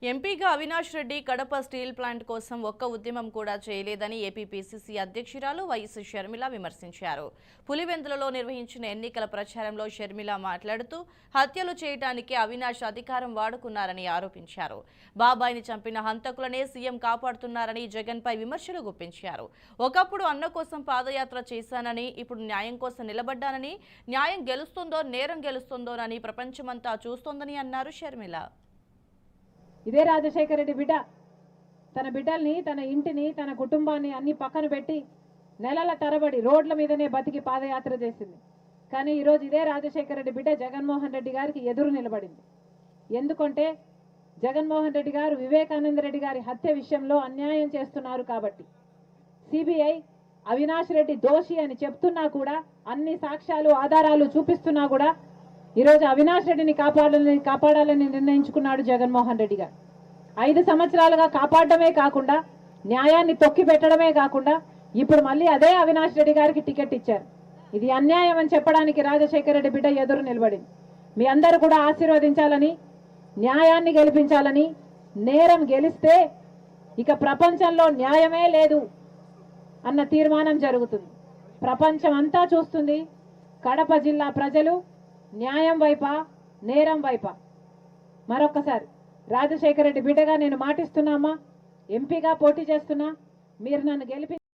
ఎంపీగా Avinash Reddy Kadapa steel plant కోసం ఒక్క ఉద్యమం కూడా చేయలేదని ఏపీపీసీసీ అధ్యక్షురాలు వైఎస్ షర్మిల విమర్శించారు. పులివెందులలో నిర్వహించిన ఎన్నికల ప్రచారంలో షర్మిల మాట్లాడుతూ హత్యలు చేయడానికి అవినాష్ అధికారం వాడుకున్నారని ఆరోపించారు. బాబాయిని చంపిన హంతకులనే సీఎం కాపాడుతున్నారని జగన్పై విమర్శలు గుప్పించారు. ఒకప్పుడు అన్న కోసం పాదయాత్ర చేశానని, ఇప్పుడు న్యాయం కోసం నిలబడ్డానని, న్యాయం గెలుస్తుందో నేరం గెలుస్తుందోనని ప్రపంచమంతా చూస్తోందని అన్నారు షర్మిల. ఇదే రాజశేఖర రెడ్డి బిడ్డ తన బిడ్డల్ని, తన ఇంటిని, తన కుటుంబాన్ని అన్ని పక్కన పెట్టి నెలల తరబడి రోడ్ల మీదనే బతికి పాదయాత్ర చేసింది. కానీ ఈరోజు ఇదే రాజశేఖర రెడ్డి బిడ్డ జగన్మోహన్ రెడ్డి గారికి ఎదురు నిలబడింది. ఎందుకంటే జగన్మోహన్ రెడ్డి గారు వివేకానంద రెడ్డి గారి హత్య విషయంలో అన్యాయం చేస్తున్నారు కాబట్టి సిబిఐ అవినాష్ రెడ్డి దోషి అని చెప్తున్నా కూడా, అన్ని సాక్ష్యాలు ఆధారాలు చూపిస్తున్నా కూడా ఈరోజు అవినాష్ రెడ్డిని కాపాడాలని నిర్ణయించుకున్నాడు జగన్మోహన్ రెడ్డి గారు. 5 సంవత్సరాలుగా కాపాడమే కాకుండా, న్యాయాన్ని తొక్కి పెట్టడమే కాకుండా, ఇప్పుడు మళ్ళీ అదే అవినాష్ రెడ్డి గారికి టికెట్ ఇచ్చారు. ఇది అన్యాయం అని చెప్పడానికి రాజశేఖర రెడ్డి బిడ్డ ఎదురు నిలబడింది. మీ అందరూ కూడా ఆశీర్వదించాలని, న్యాయాన్ని గెలిపించాలని. నేరం గెలిస్తే ఇక ప్రపంచంలో న్యాయమే లేదు అన్న తీర్మానం జరుగుతుంది. ప్రపంచం అంతా చూస్తుంది. కడప జిల్లా ప్రజలు న్యాయం వైపా, నేరం వైపా. మరొక్కసారి రాజశేఖర రెడ్డి బిడ్డగా నేను మాటిస్తున్నామా, ఎంపీగా పోటీ చేస్తున్నా, మీరు నన్ను